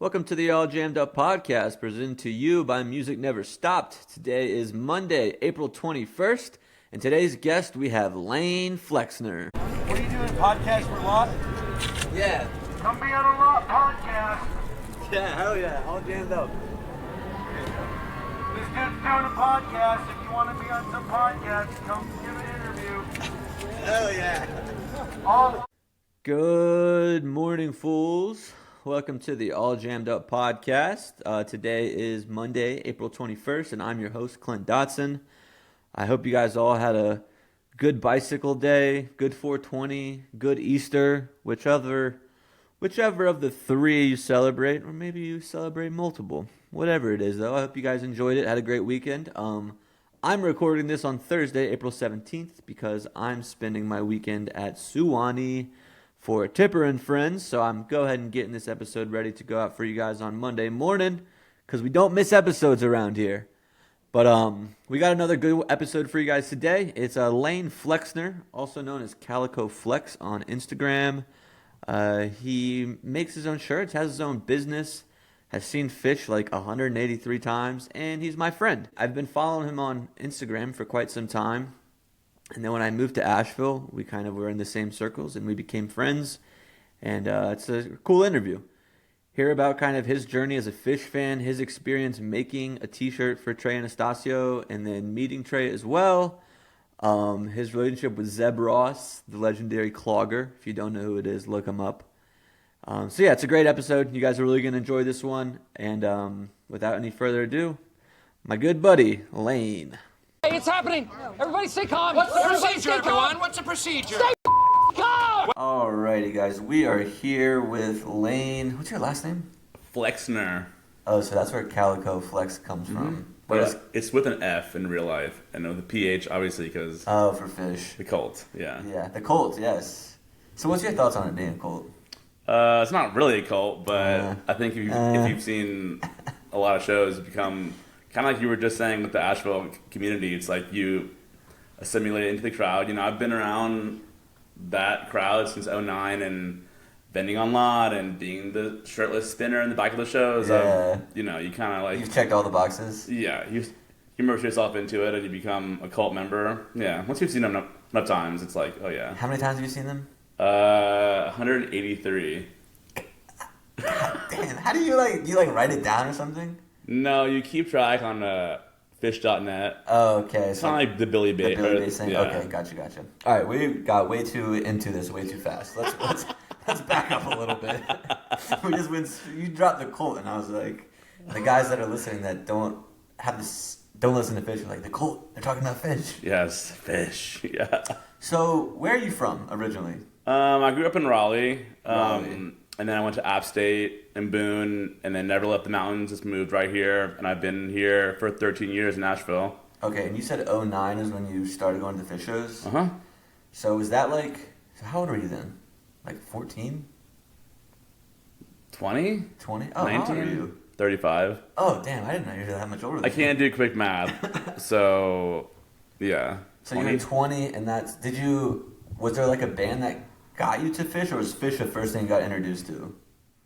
Welcome to the All Jammed Up podcast presented to you by Music Never Stopped. Today is Monday, April 21st, and today's guest we have Lane Flexner. What are you doing, podcast for lot? Yeah. Come be on a lot podcast. Yeah, hell yeah, All Jammed Up. This dude's doing a podcast. If you want to be on some podcast, come give an interview. Hell yeah. All Good morning, fools. Welcome to the All Jammed Up podcast. Today is Monday, April 21st, and I'm your host, Clint Dotson. I hope you guys all had a good bicycle day, good 420, good Easter, whichever of the three you celebrate, or maybe you celebrate multiple. Whatever it is, though, I hope you guys enjoyed it, had a great weekend. I'm recording this on Thursday, April 17th, because I'm spending my weekend at Suwannee for Tipper and Friends, so I'm go ahead and getting this episode ready to go out for you guys on Monday morning, because we don't miss episodes around here. But we got another good episode for you guys today. It's Lane Flexner, also known as Calico Phlex on Instagram. He makes his own shirts, has his own business, has seen fish like 183 times, and he's my friend. I've been following him on Instagram for quite some time. And then when I moved to Asheville, we kind of were in the same circles and we became friends. And it's a cool interview. Hear about kind of his journey as a fish fan, his experience making a t-shirt for Trey Anastasio, and then meeting Trey as well. His relationship with Zeb Ross, the legendary clogger. If you don't know who it is, look him up. So yeah, it's a great episode. You guys are really going to enjoy this one. And without any further ado, my good buddy, Lane. Hey, it's happening! Everybody stay calm! What's the Everybody procedure, stay calm. everyone? What's the procedure? Stay calm! Alrighty, guys. We are here with Lane. What's your last name? Flexner. Oh, so that's where Calico Phlex comes from. What is? It's with an F in real life, and with a PH, obviously, because Oh, for fish. the cult. Yeah. Yeah, the cult, yes. So what's your thoughts on it being a cult? It's not really a cult, but I think if you've seen a lot of shows, it's become kind of like you were just saying with the Asheville community. It's like you assimilate into the crowd. You know, I've been around that crowd since '09 and bending on lot and being the shirtless spinner in the back of the shows. Yeah. You know, you kind of like You've checked all the boxes? yeah, you immerse yourself into it and you become a cult member. Yeah, once you've seen them enough times, it's like, oh yeah. How many times have you seen them? 183. Damn, how do you write it down or something? No, you keep track on fish.net. Oh, okay. It's kind of like the Billy Bait. The Billy Bait thing? Yeah. Okay, gotcha. Alright, we got way too into this way too fast. Let's back up a little bit. We just went, you dropped the cult and I was like, the guys that are listening that don't listen to fish are like, the cult, they're talking about fish. Yes, fish. Yeah. So, where are you from originally? I grew up in Raleigh. Raleigh. And then I went to App State and Boone, and then never left the mountains. Just moved right here, and I've been here for 13 years in Nashville. Okay, and you said '09 is when you started going to the fish shows? Uh-huh. So was that so how old were you then? Like 14? 20? 20? Oh, 19? how old are you? 35. Oh, damn, I didn't know you were that much older than I can't do quick math. So, yeah. So you were 20, and was there like a band that got you to fish, or was fish the first thing you got introduced to?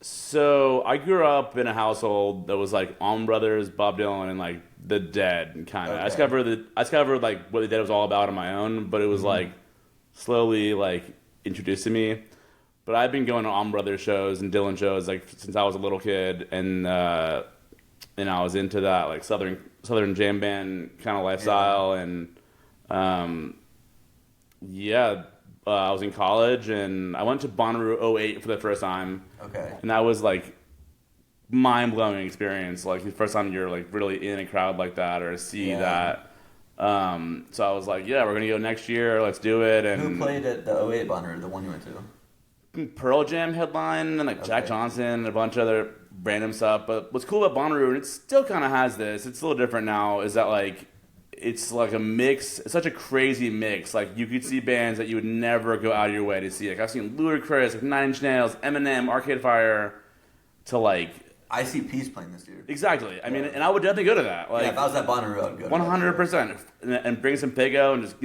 So I grew up in a household that was like Allman Brothers, Bob Dylan, and like the Dead, kind of. Okay. I discovered like what the Dead was all about on my own, but it was like slowly like introduced to me. But I've been going to Allman Brothers shows and Dylan shows like since I was a little kid, and I was into that like southern jam band kind of lifestyle, and I was in college, and I went to Bonnaroo 08 for the first time. Okay. And that was, like, mind-blowing experience. Like, the first time you're, like, really in a crowd like that or see that. So I was like, yeah, we're going to go next year. Let's do it. And Who played at the '08 Bonnaroo, the one you went to? Pearl Jam headline and, like, Jack Johnson and a bunch of other random stuff. But what's cool about Bonnaroo, and it still kind of has this, it's a little different now, is that, like, it's like a mix. It's such a crazy mix. Like, you could see bands that you would never go out of your way to see. Like, I've seen Ludacris, like Nine Inch Nails, Eminem, Arcade Fire, to like ICP's playing this year. Exactly. I mean, and I would definitely go to that. Like, yeah, if I was at Bonnaroo, I'd go. 100%, and bring some Pigo and just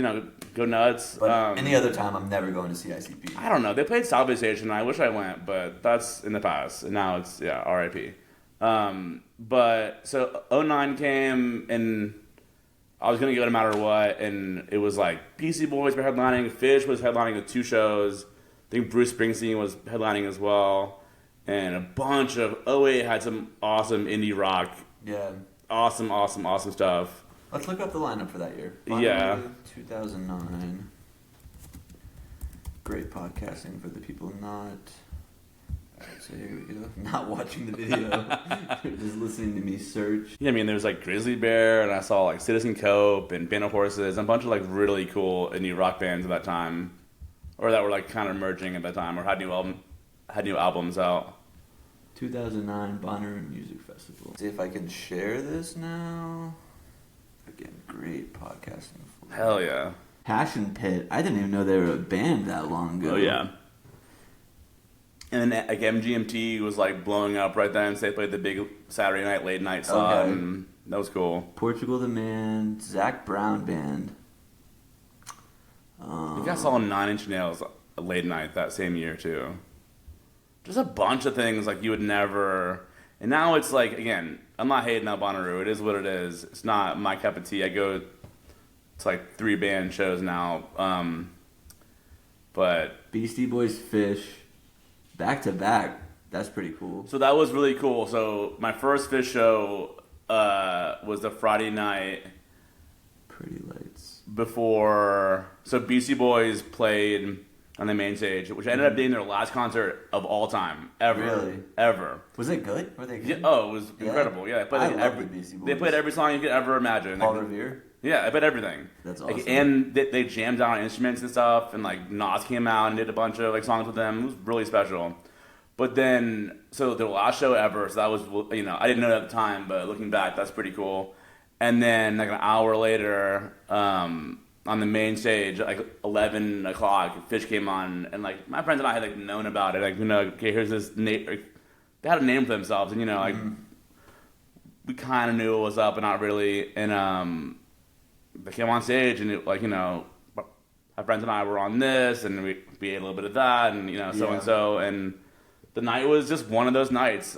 go nuts. But any other time, I'm never going to see ICP. I don't know. They played Salvation Station. I wish I went, but that's in the past, and now it's RIP. But so 09 came, and I was gonna go no matter what, and it was like PC Boys were headlining, Fish was headlining with 2 shows. I think Bruce Springsteen was headlining as well. And a bunch of 08 had some awesome indie rock. Yeah. Awesome stuff. Let's look up the lineup for that year. Yeah. 2009. Great podcasting for the people not. Alright, so here we go. Not watching the video. Just listening to me search. Yeah, I mean, there was like Grizzly Bear, and I saw like Citizen Cope and Band of Horses, and a bunch of like really cool indie rock bands at that time. Or that were like kind of emerging at that time, or had new albums out. 2009 Bonnaroo Music Festival. See if I can share this now. Again, great podcasting. Hell yeah. Passion Pit. I didn't even know they were a band that long ago. Oh yeah. And then like MGMT was like blowing up right then, so they played the big Saturday night late night slot, and that was cool. Portugal the Man, Zach Brown Band. I think I saw 9 Inch Nails late night that same year too. Just a bunch of things like you would never. And now it's like, again, I'm not hating on Bonnaroo. It is what it is. It's not my cup of tea. I go to like 3 band shows now. But Beastie Boys, Fish, back to back. That's pretty cool. So that was really cool. So my first Fish show was the Friday night. Pretty Lights. Before. So Beastie Boys played on the main stage, which ended up being their last concert of all time, ever. Really? Ever. Was it good? Were they good? Yeah, oh, it was incredible. Yeah, I love the Beastie Boys. They played every song you could ever imagine. Paul like, Revere? Yeah, I played everything. That's awesome. And they jammed out on instruments and stuff, and like Nas came out and did a bunch of like songs with them. It was really special. But then, so their last show ever, so that was, I didn't know that at the time, but looking back, that's pretty cool. And then like an hour later, on the main stage, like 11 o'clock, Fish came on, and like my friends and I had like known about it. Like, okay, here's this name. They had a name for themselves, and like we kind of knew what was up, but not really. And they came on stage, and it, like my friends and I were on this, and we ate a little bit of that, and so and so, and the night was just one of those nights.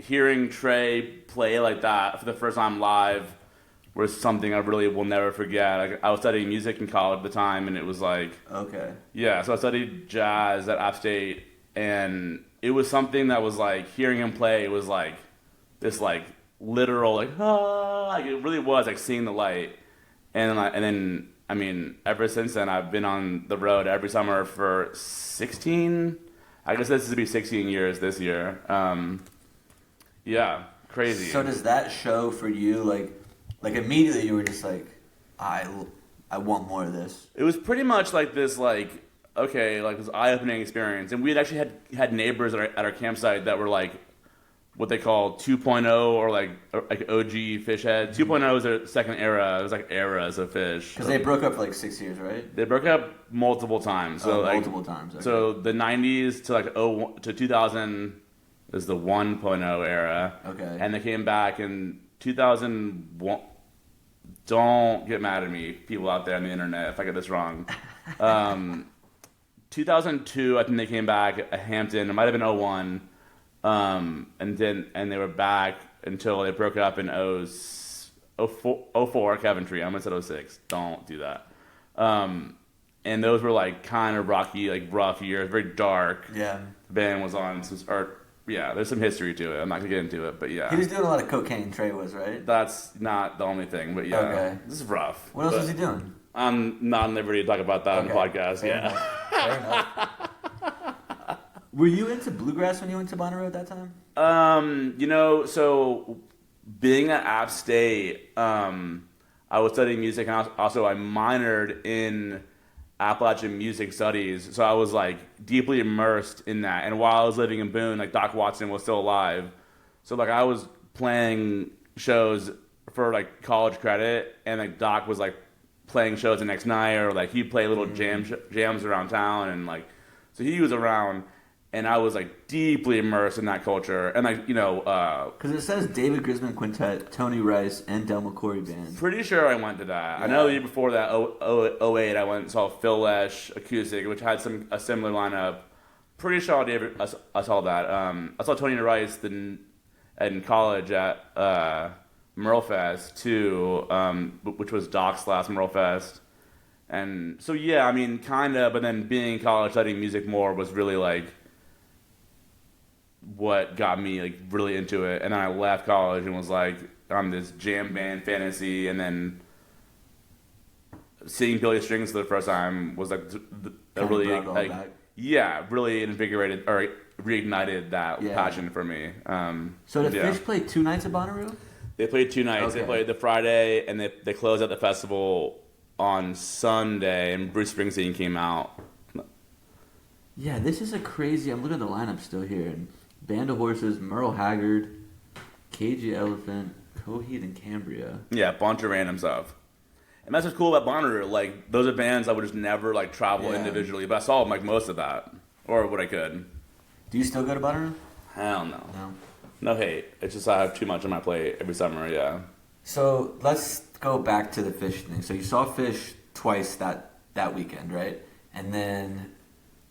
Hearing Trey play like that for the first time live was something I really will never forget. Like, I was studying music in college at the time, and it was like... Okay. Yeah, so I studied jazz at App State, and it was something that was like, hearing him play was like, this like, literal, like, like it really was like seeing the light. And then, I mean, ever since then, I've been on the road every summer for 16... I guess this is to be 16 years this year. Yeah, crazy. So does that show for you, like immediately you were just like, I want more of this? It was pretty much like this, like, okay, like this eye-opening experience. And we had actually had neighbors at our campsite that were like what they call 2.0 or like OG Fish head. 2.0 is their second era. It was like eras of Fish. Because they broke up for like 6 years, right? They broke up multiple times. So multiple times. Okay. So the 90s to like 2000 is the 1.0 era. Okay. And they came back in 2001. Don't get mad at me, people out there on the internet, if I get this wrong. 2002, I think they came back at Hampton. It might have been 01. And they were back until they broke up in 04 Coventry. I almost said 06. Don't do that. And those were like kind of rocky, like rough years, very dark. Yeah. The band was on there's some history to it. I'm not gonna get into it, but yeah. He was doing a lot of cocaine, Trey was, right? That's not the only thing, but yeah. Okay. This is rough. What else was he doing? I'm not at liberty to talk about that on the podcast. Fair enough. Fair enough. Were you into bluegrass when you went to Bonnaroo at that time? So being at App State, I was studying music, and also I minored in Appalachian music studies, so I was like deeply immersed in that. And while I was living in Boone, like Doc Watson was still alive, so like I was playing shows for like college credit, and like Doc was like playing shows the next night, or like he'd play little jams around town, and like so he was around. and I was like deeply immersed in that culture. And like Because it says David Grisman Quintet, Tony Rice, and Del McCoury Band. pretty sure I went to that. Yeah. I know the year before that, 08, I went and saw Phil Lesh acoustic, which had a similar lineup. Pretty sure I saw that. I saw Tony Rice in college at Merlefest too, which was Doc's last Merlefest. And so yeah, I mean, kind of. But then being in college, studying music more was really like what got me like really into it. And then I left college and was like on this jam band fantasy, and then seeing Billy Strings for the first time was like a really like really invigorated or reignited that passion for me. So did Fish play 2 nights at Bonnaroo? They played 2 nights. Okay. They played the Friday, and they closed out the festival on Sunday, and Bruce Springsteen came out. Yeah, this is a crazy... I'm looking at the lineup still here. And Band of Horses, Merle Haggard, Cagey Elephant, Coheed and Cambria. Yeah, a bunch of random stuff. And that's what's cool about Bonnaroo. Like, those are bands I would just never, like, travel individually. But I saw, like, most of that. Or what I could. Do you still go to Bonnaroo? Hell no. No. No hate. It's just I have too much on my plate every summer, yeah. So let's go back to the Fish thing. So you saw Fish twice that weekend, right? And then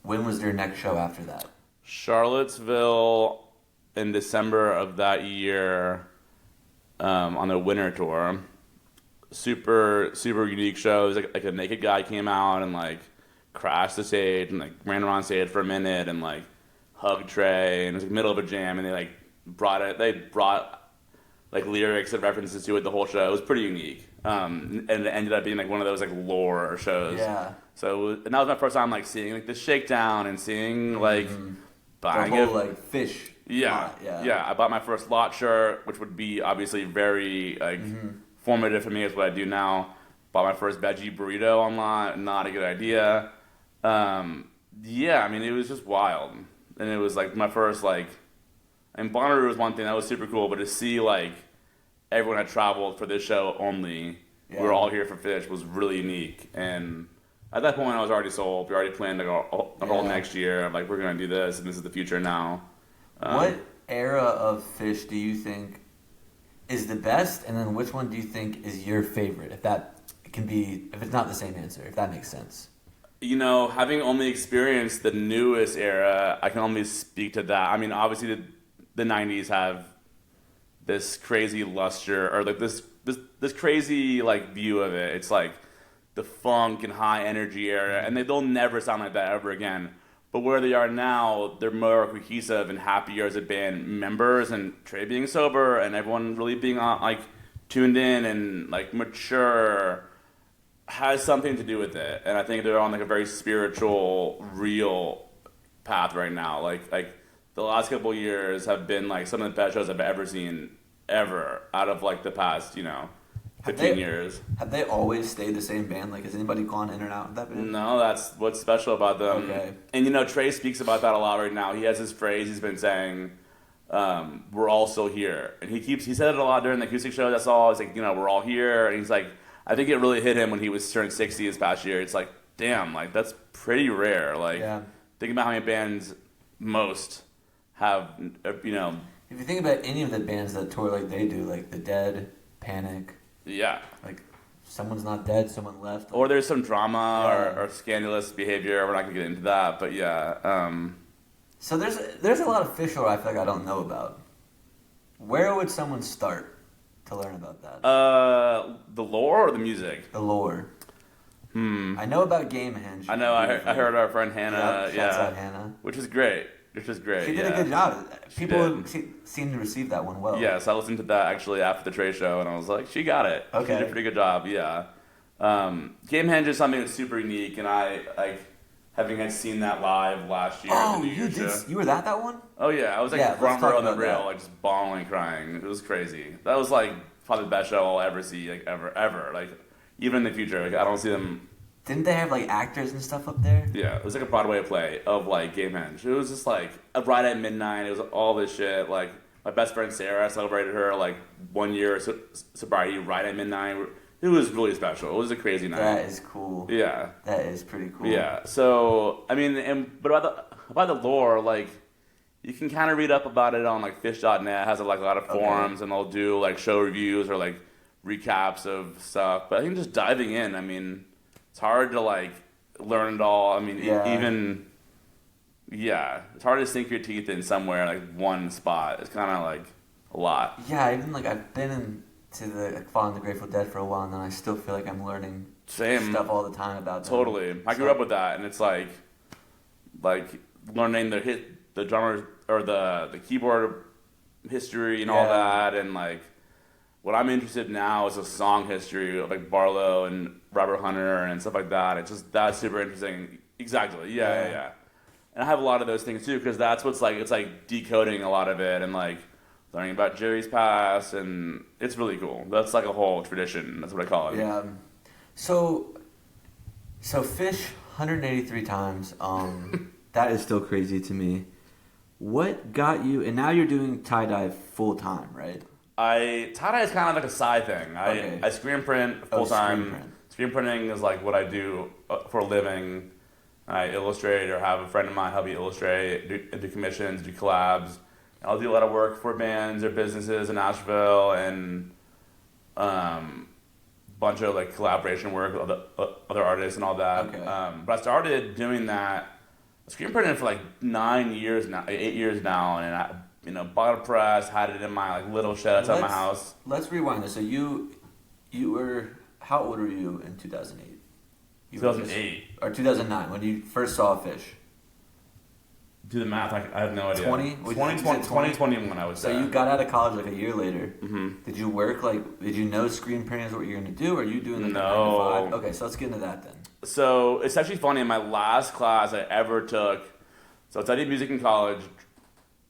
when was their next show after that? Charlottesville in December of that year on their winter tour. Super unique shows. Like a naked guy came out and like crashed the stage and like ran around stage for a minute and like hugged Trey, and it was like middle of a jam, and they brought like lyrics and references to it the whole show. It was pretty unique, and it ended up being like one of those like lore shows. Yeah. So and that was my first time like seeing like the shakedown and seeing like buying the whole like Fish. Yeah, lot, yeah. I bought my first lot shirt, which would be obviously very like formative for me. Is what I do now. Bought my first veggie burrito online. Not a good idea. Yeah, I mean it was just wild, and it was like my first like. And Bonnaroo was one thing that was super cool, but to see like everyone had traveled for this show only, we were all here for Fish, was really unique. And at that point, I was already sold. We already planned like a whole next year. I'm like, we're gonna do this, and this is the future now. What era of Fish do you think is the best, and then which one do you think is your favorite? If that can be, if it's not the same answer, if that makes sense. You know, having only experienced the newest era, I can only speak to that. I mean, obviously the 90s have this crazy luster, or like this crazy like view of it. It's like the funk and high energy era, and they'll never sound like that ever again. But where they are now, they're more cohesive and happier as a band members, and Trey being sober, and everyone really being like tuned in and like mature has something to do with it. And I think they're on like a very spiritual, real path right now. Like the last couple of years have been like some of the best shows I've ever seen ever out of like the past, 15 years. Have they always stayed the same band? Like, has anybody gone in and out of that band? No, that's what's special about them. Okay. And Trey speaks about that a lot right now. He has this phrase he's been saying, we're all still here. And he said it a lot during the acoustic show. That's all. It's like, we're all here. And he's like, I think it really hit him when he was turned 60 this past year. It's like, damn, like that's pretty rare. Like, think about how many bands most have, If you think about any of the bands that tour like they do, like The Dead, Panic. Yeah. Like, someone's not dead, someone left. Or there's some drama or scandalous behavior. We're not going to get into that, but yeah. So there's a lot of Fish lore I feel like I don't know about. Where would someone start to learn about that? The lore or the music? The lore. I know about Gamehenge. I know. I heard our friend Hannah. Shouts out Hannah. Which is great. She did a good job. People seem to receive that one well. Yes, I listened to that actually after the Trey show, and I was like, she got it. Okay. She did a pretty good job, yeah. Gamehenge is something that's super unique, and I, having had seen that live last year at the New Year's show. You were at that one? Oh, yeah. I was front row on the rail, like, just bawling and crying. It was crazy. That was, probably the best show I'll ever see, ever. Even in the future, I don't see them... Didn't they have, actors and stuff up there? Yeah, it was like a Broadway play of, Gamehenge. It was just, a Ride at Midnight. It was all this shit. My best friend Sarah celebrated her, 1 year sobriety right at midnight. It was really special. It was a crazy night. That is cool. Yeah. That is pretty cool. Yeah. So I mean, but about the lore, like you can kind of read up about it on like Fish.net. It has like a lot of forums, and they'll do like show reviews or like recaps of stuff. But I think just diving in, I mean, it's hard to like learn it all. I mean, it's hard to sink your teeth in somewhere like one spot. It's kind of like a lot. Yeah, even like I've been following the Grateful Dead for a while, and then I still feel like I'm learning stuff all the time about them. Totally. I grew up with that, and it's like learning the drummers or the keyboard history and all that, and like what I'm interested in now is the song history of like Barlow and Robert Hunter and stuff like that. It's just that's super interesting. Exactly. Yeah. And I have a lot of those things too, because that's what's like, it's like decoding a lot of it and like learning about Jerry's past, and it's really cool. That's like a whole tradition. That's what I call it. Yeah. So Fish 183 times. That is still crazy to me. What got you? And now you're doing tie-dye full time, right? Tie-dye is kind of like a side thing. I screen print full time. Screen printing is like what I do for a living. I illustrate or have a friend of mine help me illustrate, do commissions, do collabs. I'll do a lot of work for bands or businesses in Nashville, and bunch of like collaboration work with other artists and all that. Okay. But I started doing that screen printing for like 8 years now, and I bought a press, had it in my like little shed outside my house. Let's rewind this. So you were, how old were you in 2008? 2008 or 2009 when you first saw Fish? Do the math. I have no idea. 2021, I would say. So you got out of college like a year later. Mm-hmm. Did you work did you know screen printing is what you're going to do? Or are you doing like no. a 9 to 5? Okay, so let's get into that then. So it's actually funny. In my last class I ever took, so I studied music in college,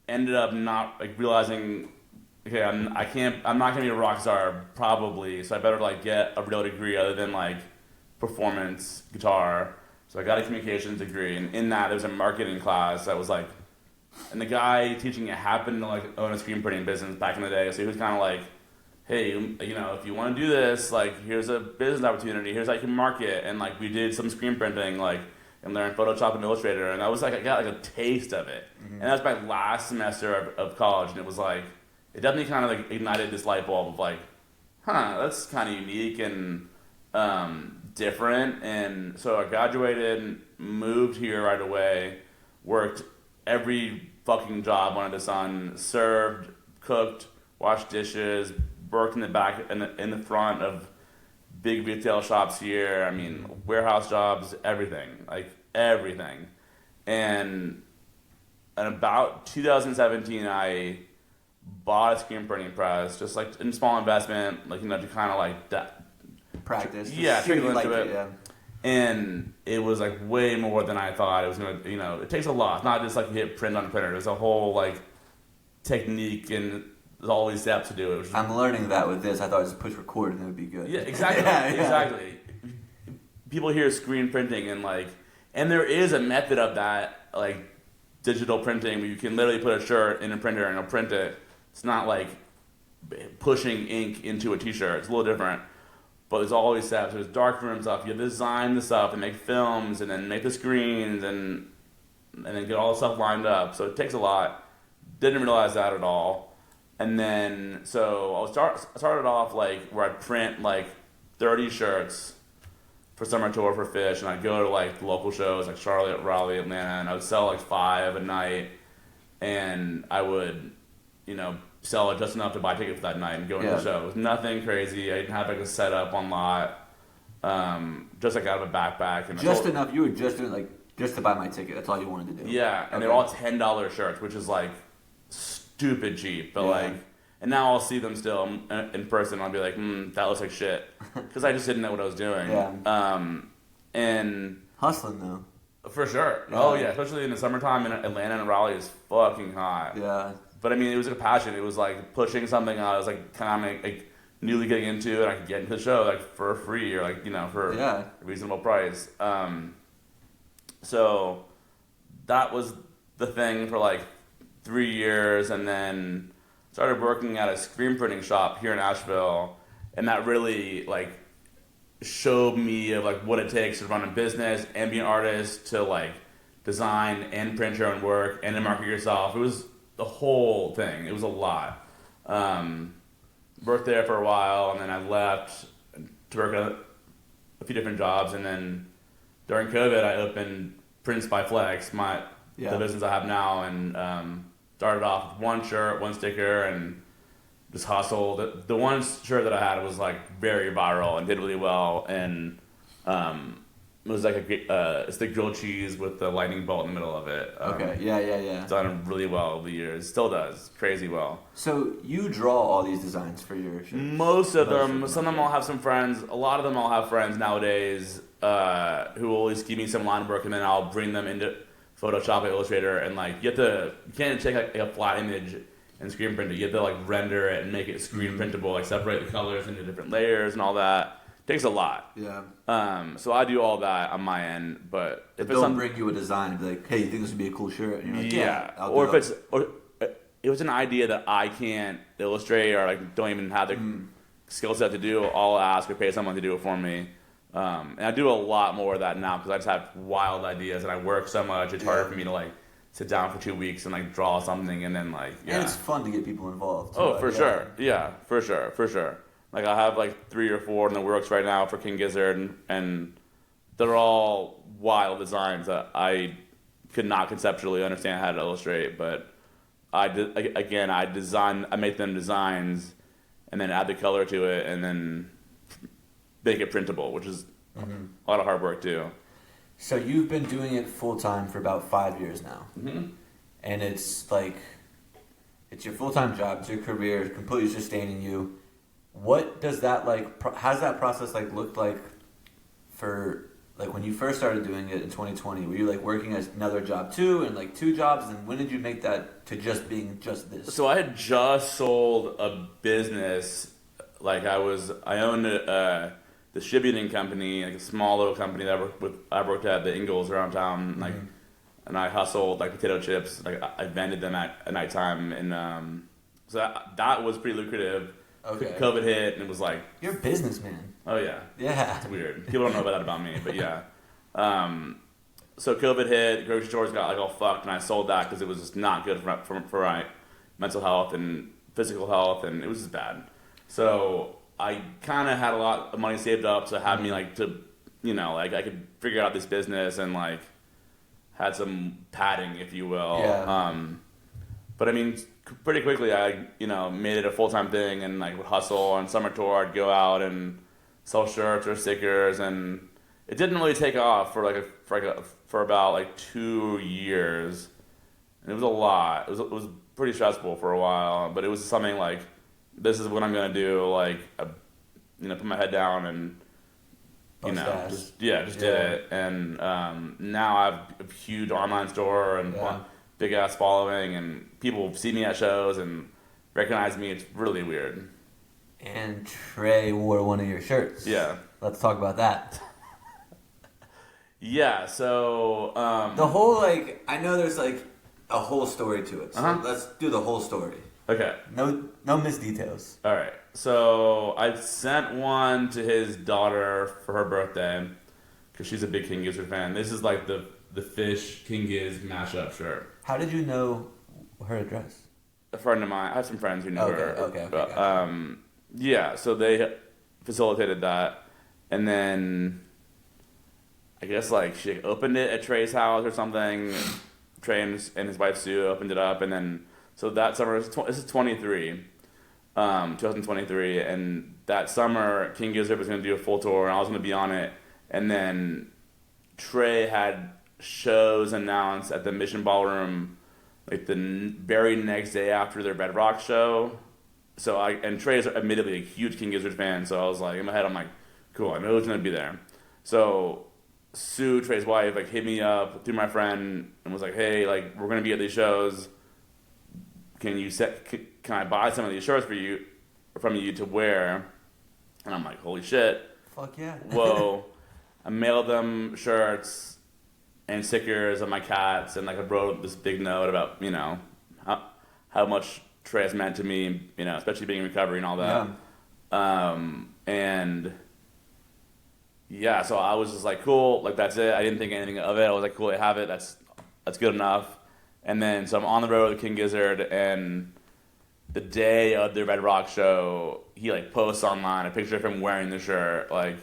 ended up not like realizing, okay, I'm not going to be a rock star probably, so I better like get a real degree other than like performance guitar. So I got a communications degree, and in that there was a marketing class that was like, and the guy teaching it happened to like own a screen printing business back in the day. So he was kind of like, hey, if you want to do this, like here's a business opportunity, here's how you can market. And like we did some screen printing, like, and learned Photoshop and Illustrator, and I was like, I got like a taste of it. Mm-hmm. And that was my last semester of college, and it was like, it definitely kind of like ignited this light bulb of like, that's kind of unique and different. And so I graduated, moved here right away, worked every fucking job under the sun, served, cooked, washed dishes, worked in the back in the front of big retail shops here. I mean, warehouse jobs, everything. And about 2017, I bought a screen printing press, just like in small investment, like to kind of like that. Practice. Trickle into it. Yeah. And it was like way more than I thought it was gonna. It takes a lot. It's not just like you hit print on a printer. There's a whole like technique and there's all these steps to do it. I'm learning that with this. I thought just push record and it would be good. Yeah, exactly. Exactly. People hear screen printing and there is a method of that, like digital printing, where you can literally put a shirt in a printer and it'll print it. It's not like pushing ink into a t-shirt. It's a little different. But there's always steps. There's darkroom stuff. You have to design the stuff and make films and then make the screens and then get all the stuff lined up. So it takes a lot. Didn't realize that at all. And then, so I started off like where I'd print like 30 shirts for summer tour for Fish, and I'd go to like local shows like Charlotte, Raleigh, Atlanta, and I would sell like 5 a night, and I would, sell it just enough to buy tickets for that night and go into the shows. Nothing crazy. I didn't have like a setup on lot. Just like out of a backpack. And just enough. You were just doing like just to buy my ticket. That's all you wanted to do. Yeah, and they're all $10 shirts, which is like stupid cheap. But and now I'll see them still in person. I'll be like, that looks like shit, because I just didn't know what I was doing. Yeah. And hustling though. For sure. Yeah. Oh yeah, especially in the summertime in Atlanta and Raleigh is fucking hot. Yeah. But I mean, it was a passion. It was like pushing something I was like kind of like newly getting into, and I could get into the show like for free or like for a reasonable price. So that was the thing for like 3 years, and then started working at a screen printing shop here in Asheville, and that really like showed me of like what it takes to run a business and be an artist, to like design and print your own work and to market yourself. It was the whole thing. It was a lot. Worked there for a while, and then I left to work at a few different jobs, and then during COVID, I opened Prints by Flex, the business I have now, and started off with one shirt, one sticker, and just hustled. The one shirt that I had was like very viral and did really well, and it was like it's the grilled cheese with the lightning bolt in the middle of it. Okay, yeah. It's done really well over the years. Still does crazy well. So you draw all these designs for your shirts? Most of them. Some of them I'll have some friends. A lot of them I'll have friends nowadays who will always give me some line work, and then I'll bring them into Photoshop or Illustrator, and like you can't take like a flat image and screen print it. You have to like render it and make it screen printable, like separate the colors into different layers and all that. Takes a lot. Yeah. So I do all that on my end, but if they'll bring you a design and be like, "Hey, you think this would be a cool shirt?" And you're like, "Yeah." Or if it was an idea that I can't illustrate or like don't even have the skill set to do, I'll ask or pay someone to do it for me. And I do a lot more of that now because I just have wild ideas and I work so much. It's harder for me to like sit down for 2 weeks and like draw something and then like And it's fun to get people involved. Too, for sure. Yeah, for sure. Like I have like 3 or 4 in the works right now for King Gizzard, and they're all wild designs that I could not conceptually understand how to illustrate. But I make them designs, and then add the color to it, and then make it printable, which is a lot of hard work too. So you've been doing it full time for about 5 years now, and it's like it's your full time job, it's your career, it's completely sustaining you. What does that how's that process like looked like for like when you first started doing it in 2020? Were you like working as another job too, and like 2 jobs? And when did you make that to just being just this? So I had just sold a business. Like I owned a distributing company, like a small little company that I worked at the Ingalls around town, like, and I hustled like potato chips. Like I vended them at nighttime, and so that was pretty lucrative. Okay. COVID hit, and it was like... You're a businessman. Oh, yeah. Yeah. It's weird. People don't know about that about me, but yeah. So COVID hit, grocery stores got like all fucked, and I sold that because it was just not good for my mental health and physical health, and it was just bad. So I kind of had a lot of money saved up to have me like to, like I could figure out this business and like had some padding, if you will. Yeah. But I mean... Pretty quickly, I made it a full-time thing and like would hustle on summer tour. I'd go out and sell shirts or stickers, and it didn't really take off for about like 2 years. And it was a lot. It was pretty stressful for a while, but it was something like, this is what I'm gonna do. Like, put my head down and just did it. And now I have a huge online store and. Big ass following, and people see me at shows and recognize me. It's really weird. And Trey wore one of your shirts. Yeah. Let's talk about that. Yeah, so... the whole, I know there's, a whole story to it. So let's do the whole story. Okay. No missed details. All right. So I sent one to his daughter for her birthday, because she's a big King Gizzard fan. This is, the Fish King Giz mashup shirt. How did you know her address? A friend of mine. I have some friends who know her. Okay. Gotcha. Yeah, so they facilitated that, and then I guess she opened it at Trey's house or something. Trey and his wife Sue opened it up, and then so that summer this is 2023, and that summer King Gizzard was going to do a full tour, and I was going to be on it, and then Trey had shows announced at the Mission Ballroom the very next day after their Bedrock show. So and Trey is admittedly a huge King Gizzard fan, so I was like, in my head, I'm like, cool, I know who's going to be there. So Sue, Trey's wife, hit me up through my friend and was like, hey, we're going to be at these shows. Can I buy some of these shirts from you to wear? And I'm like, holy shit. Fuck yeah. Whoa. I mailed them shirts and stickers of my cats, and I wrote this big note about how much Trey has meant to me, especially being in recovery and all that. Yeah. And yeah, so I was just like, cool, like that's it. I didn't think anything of it. I was like, cool, I have it. That's good enough. And then so I'm on the road with King Gizzard, and the day of the Red Rock show, he like posts online a picture of him wearing the shirt, like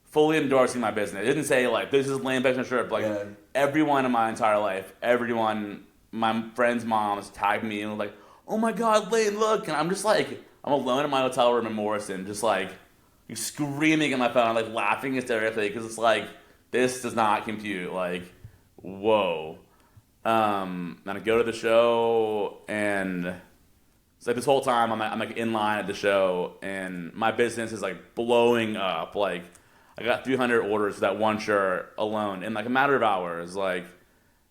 fully endorsing my business. It didn't say like this is Lane Flexner shirt, but like everyone in my entire life, everyone, my friends' moms tagged me and was like, oh my God, Lane, look! And I'm just like, I'm alone in my hotel room in Morrison, just like screaming at my phone, like laughing hysterically because it's like this does not compute. Like, whoa. And I go to the show, and it's like this whole time I'm like in line at the show, and my business is like blowing up. Like I got 300 orders for that one shirt alone in like a matter of hours. Like,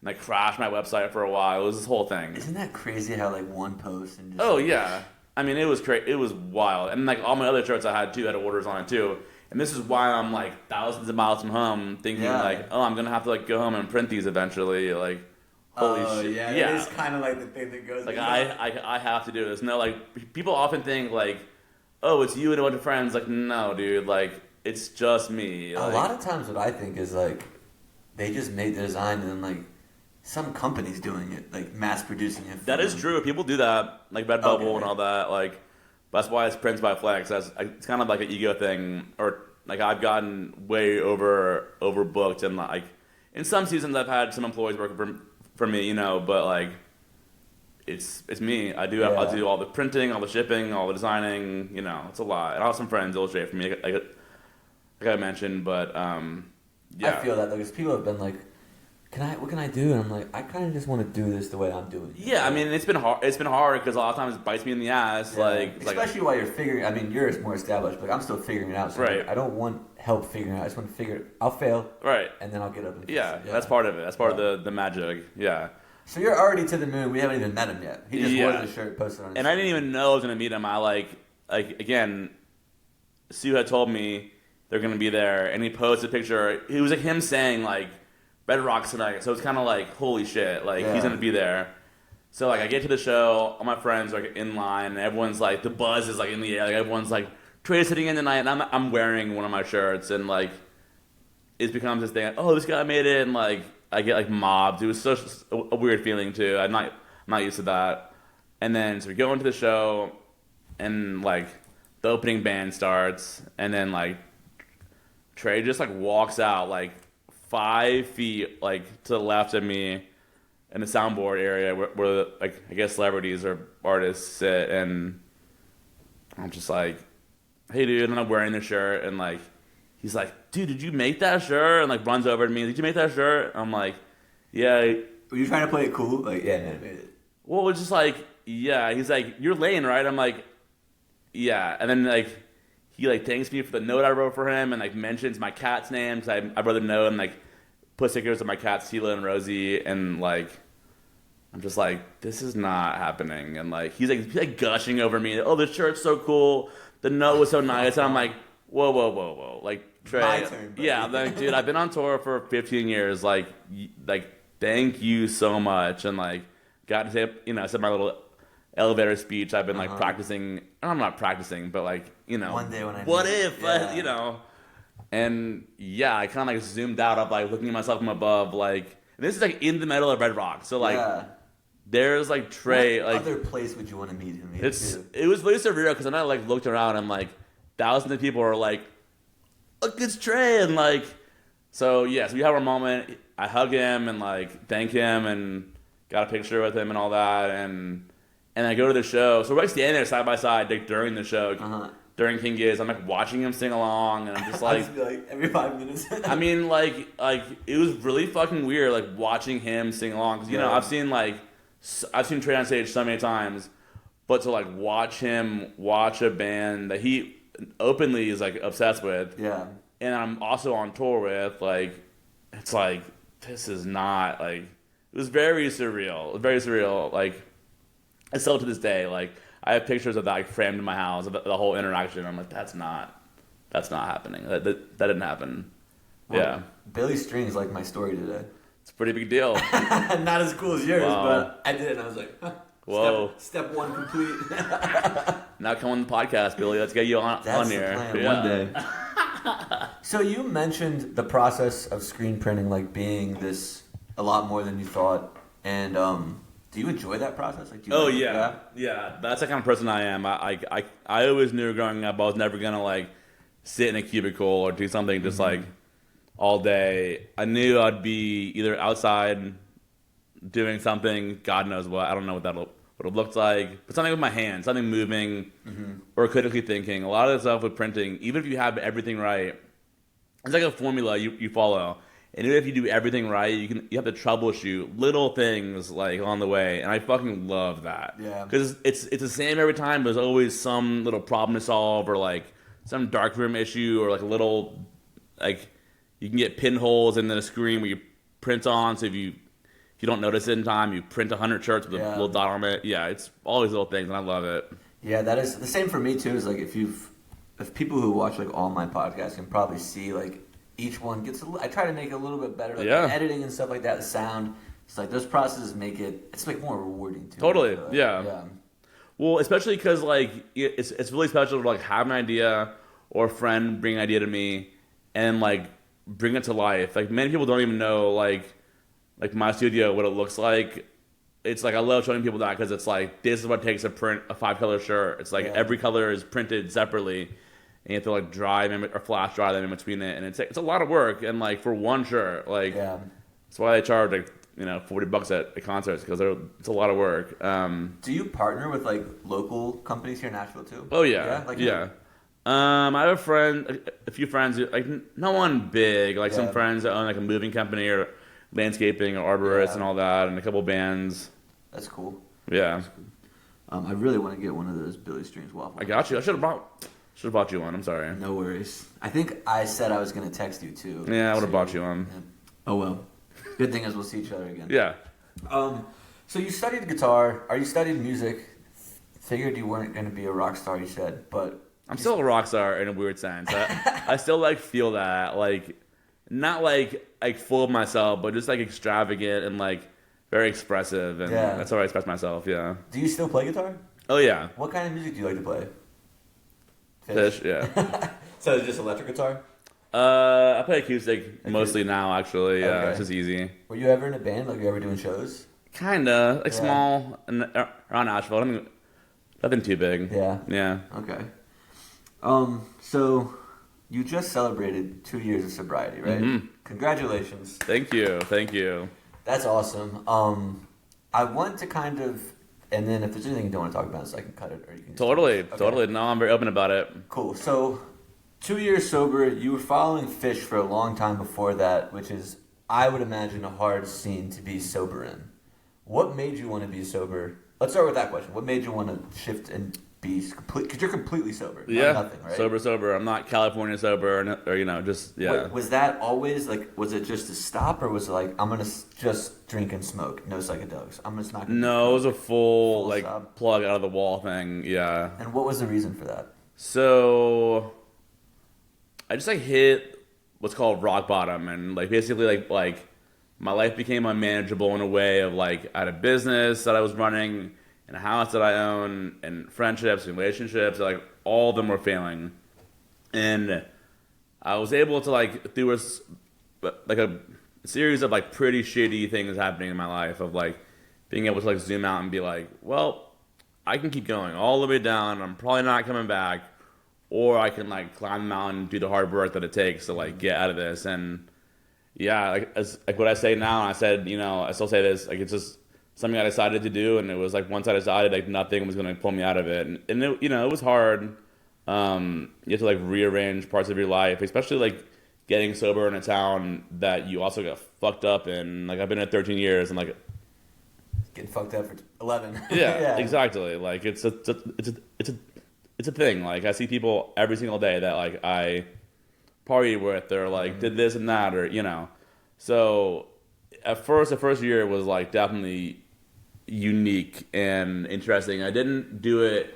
and I crashed my website for a while. It was this whole thing. Isn't that crazy how like one post and just oh yeah, I mean it was crazy. It was wild, and like all my other shirts I had too had orders on it too. And this is why I'm like thousands of miles from home, thinking like, oh, I'm gonna have to like go home and print these eventually. Like, holy shit! Yeah, it is kind of like the thing that goes. Like I have to do this. No, like people often think like, oh, it's you and a bunch of friends. Like, no, dude. Like, it's just me. Like, a lot of times, what I think is like, they just make the design and then like, some company's doing it, like mass producing it. That is true. People do that, like Redbubble and all that. Like, that's why it's prints by Flex. It's kind of like an ego thing, or like I've gotten way overbooked, and like in some seasons I've had some employees working for me, you know, but like it's me. I do all the printing, all the shipping, all the designing. You know, it's a lot. And I have some friends illustrate for me, like I mentioned, but yeah. I feel that because people have been like, what can I do? And I'm like, I kind of just want to do this the way I'm doing it. Yeah, I mean, it's been hard. It's been hard because a lot of times it bites me in the ass. Yeah. Like, especially while you're figuring. I mean, yours more established, but I'm still figuring it out. So right. I don't want help figuring it out. I just want to figure it. I'll fail. Right. And then I'll get up and fix yeah, it. That's part of it. That's part of the magic. Yeah. So you're already to the moon. We haven't even met him yet. He just wore the shirt, posted on his And I didn't even know I was going to meet him. I like again, Sue had told me they're going to be there, and he posted a picture. It was like him saying like, Red Rocks tonight, so it's kind of like, holy shit, like he's gonna be there. So like I get to the show, all my friends are like in line, and everyone's like, the buzz is like in the air, like everyone's like, Trey's sitting in tonight, and I'm wearing one of my shirts, and like it becomes this thing, like, oh, this guy made it, and like I get like mobbed. It was such a weird feeling too. I'm not used to that. And then so we go into the show, and like the opening band starts, and then like Trey just like walks out like 5 feet like to the left of me in the soundboard area where like I guess celebrities or artists sit, and I'm just like, hey dude, and I'm wearing the shirt, and like he's like, dude, did you make that shirt? And like runs over to me, did you make that shirt? I'm like, yeah. Were you trying to play it cool? Like, yeah, man, I made it. Well, it's just like, yeah. He's like, you're Lane, right? I'm like, yeah. And then like he like thanks me for the note I wrote for him, and like mentions my cat's name because I wrote a note and like put stickers of my cats, Tila and Rosie, and like I'm just like, this is not happening. And like he's like gushing over me. Oh, this shirt's so cool. The note was so nice. And I'm like, whoa. Like Trey, my turn, buddy. yeah, like dude, I've been on tour for 15 years. Like thank you so much. And like got to say, you know, I said my little elevator speech I've been like practicing. I'm not practicing, but like, you know, one day when I what if you know, and yeah, I kind of like zoomed out of like looking at myself from above, like, and this is like in the middle of Red Rock, so like there's like Trey, what like other place would you want to meet him in? It was really surreal because then I like looked around and like thousands of people were like, look, it's Trey, and like, so yeah, so we have our moment. I hug him and like thank him and got a picture with him and all that, and I go to the show. So we're like standing there side by side like during the show, during King Giz. I'm like watching him sing along, and I'm just like, every 5 minutes. I mean, like it was really fucking weird, like watching him sing along because you know I've seen Trey on stage so many times, but to like watch him watch a band that he openly is like obsessed with, and I'm also on tour with, like, it's like this is not like, it was very surreal, like. I still to this day, like, I have pictures of that like, framed in my house of the whole interaction. I'm like, that's not happening. That didn't happen. Well, yeah. Billy Strings liked my story today. It's a pretty big deal. Not as cool as yours, Wow. but I did it and I was like, whoa. Step one complete. Now come on the podcast, Billy. Let's get you on That's here. the plan, one day. So you mentioned the process of screen printing like being this a lot more than you thought, and do you enjoy that process? Like, do you yeah. That's the kind of person I am. I always knew growing up I was never gonna like sit in a cubicle or do something just like all day. I knew I'd be either outside doing something, God knows what. I don't know what it looked like, but something with my hands, something moving, or critically thinking. A lot of the stuff with printing, even if you have everything right, it's like a formula you follow. And even if you do everything right, you have to troubleshoot little things like on the way, and I fucking love that. Yeah. Because it's the same every time. There's always some little problem to solve, or like some darkroom issue, or like a little like you can get pinholes in the screen where you print on. So if you don't notice it in time, you print 100 shirts with a little dot on it. Yeah, it's all these little things, and I love it. Yeah, that is the same for me too. Is like if people who watch like all my podcasts can probably see like. Each one gets I try to make it a little bit better, like the editing and stuff like that, the sound. It's like those processes make it's like more rewarding too. Totally, like. yeah. Well, especially because like it's really special to like have an idea or a friend bring an idea to me and like bring it to life. Like many people don't even know like my studio, what it looks like. It's like I love showing people that because it's like this is what it takes to print a 5-color shirt. It's like every color is printed separately. And you have to like dry them or flash dry them in between it, and it's a lot of work. And like for one shirt, like that's why they charge like $40 at concerts because it's a lot of work. Do you partner with like local companies here in Nashville too? Oh yeah, I have a few friends, like no one big, like some friends that own like a moving company or landscaping or arborists and all that, and a couple bands. That's cool. Yeah. That's cool. I really want to get one of those Billy Streams waffles. I got you. I should have bought you one. I'm sorry. No worries. I think I said I was going to text you too. Yeah, I would have bought you one. Yeah. Oh well. Good thing is we'll see each other again. Yeah. So you studied guitar. Are you studied music? Figured you weren't going to be a rock star. You said, but I'm still a rock star in a weird sense. I still like feel that like not like full of myself, but just like extravagant and like very expressive, and that's how I express myself. Yeah. Do you still play guitar? Oh yeah. What kind of music do you like to play? Fish, yeah. So it's just electric guitar? I play acoustic mostly now, actually. Yeah, Okay. It's just easy. Were you ever in a band? Like, you ever doing shows? Kinda, like small, and around Nashville. Nothing too big. Yeah. Yeah. Okay. So you just celebrated 2 years of sobriety, right? Mm-hmm. Congratulations. Thank you. That's awesome. I want to kind of, and then if there's anything you don't want to talk about, so I can cut it, or you can. Totally. No, I'm very open about it. Cool. So, 2 years sober. You were following Fish for a long time before that, which is, I would imagine, a hard scene to be sober in. What made you want to be sober? Let's start with that question. What made you want to shift and be complete? Because you're completely sober. Yeah. Nothing, right? Sober. I'm not California sober, or just Was that always like? Was it just to stop, or was it like I'm gonna just drink and smoke, no psychedelics? I'm just not. No, it was a full like stop. plug out of the wall thing. Yeah. And what was the reason for that? So, I just like hit what's called rock bottom, and like basically like my life became unmanageable in a way of like I had a business that I was running and a house that I own and friendships and relationships, like all of them were failing. And I was able to like through a series of like pretty shitty things happening in my life of like being able to like zoom out and be like, well, I can keep going all the way down. I'm probably not coming back, or I can like climb the mountain and do the hard work that it takes to like get out of this. And yeah, like what I say now, and I said, I still say this, like it's just something I decided to do, and it was like once I decided, like nothing was going to pull me out of it, and it, it was hard. You have to like rearrange parts of your life, especially like getting sober in a town that you also got fucked up in. Like I've been at 13 years, and like Getting fucked up for 11. yeah, exactly. Like it's a thing. Like I see people every single day that like I party with, or like did this and that, or So at first, the first year was like definitely unique and interesting. I didn't do it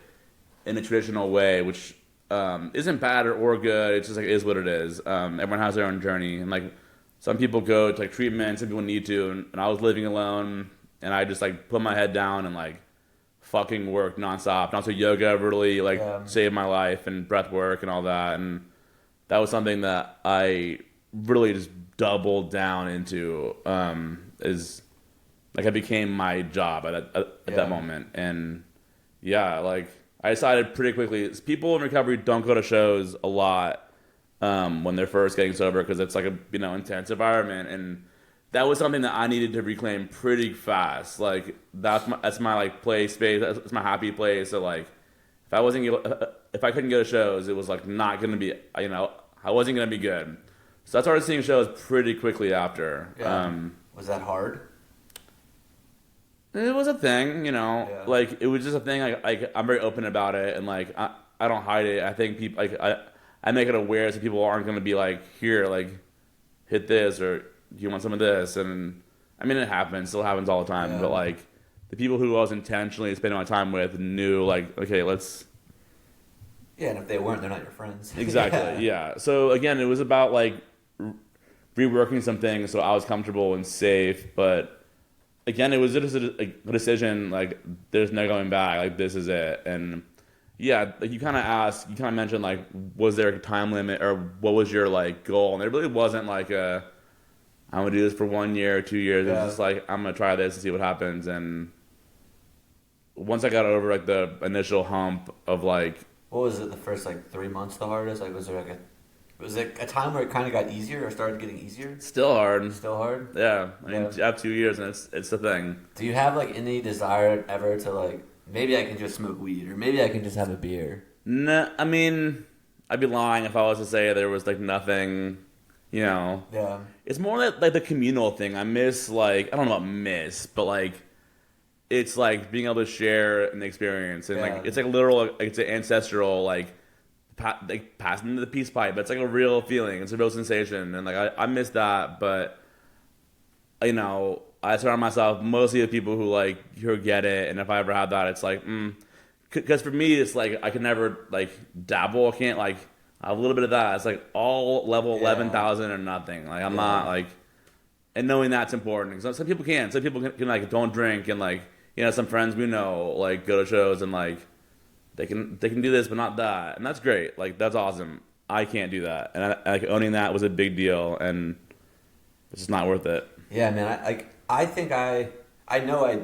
in a traditional way, which isn't bad or good. It's just like it is what it is. Everyone has their own journey, and like some people go to like treatment, some people need to, and I was living alone, and I just like put my head down and like fucking worked nonstop. And also yoga really like saved my life, and breath work and all that, and that was something that I really just doubled down into. Is like it became my job at that moment, and yeah, like I decided pretty quickly. People in recovery don't go to shows a lot when they're first getting sober because it's like a intense environment, and that was something that I needed to reclaim pretty fast. Like that's my like play space. That's my happy place. So like if I couldn't go to shows, it was like not gonna be I wasn't gonna be good. So I started seeing shows pretty quickly after. Yeah. Was that hard? It was a thing, like it was just a thing. I'm very open about it, and like I don't hide it. I think people I make it aware so people aren't gonna be like, here, like hit this or do you want some of this? And I mean it happens, still happens all the time. But like the people who I was intentionally spending my time with knew like, okay, let's. Yeah, and if they weren't, they're not your friends. Exactly. Yeah. So again, it was about like reworking some things so I was comfortable and safe, but. Again, it was just a decision, like, there's no going back, like, this is it. And, yeah, like, you kind of mentioned, like, was there a time limit, or what was your, like, goal? And there really wasn't, like, I'm going to do this for 1 year or 2 years. It was just, like, I'm going to try this and see what happens. And once I got over, like, the initial hump of, like... What was it, the first, like, 3 months the hardest? Like, was it a time where it kind of got easier or started getting easier? Still hard. Still hard? Yeah. I mean, I have 2 years and it's the thing. Do you have, like, any desire ever to, like, maybe I can just smoke weed or maybe I can just have a beer? No, I mean, I'd be lying if I was to say there was, like, nothing, Yeah. It's more like the communal thing. I miss, like, I don't know about miss, but, like, it's, like, being able to share an experience. And, like, it's, like, literal, like, it's an ancestral, like passing the peace pipe. It's like a real feeling. It's a real sensation, and like I miss that. But I surround myself mostly with people who get it. And if I ever had that, it's like, because for me, it's like I can never like dabble. I can't like have a little bit of that. It's like all level 11,000 or nothing. Like I'm not like, and knowing that's important. Some people can. Some people can like don't drink and like some friends we know like go to shows and like. They can do this, but not that, and that's great. Like that's awesome. I can't do that, and like owning that was a big deal, and it's just not worth it. Yeah, man. I think I know I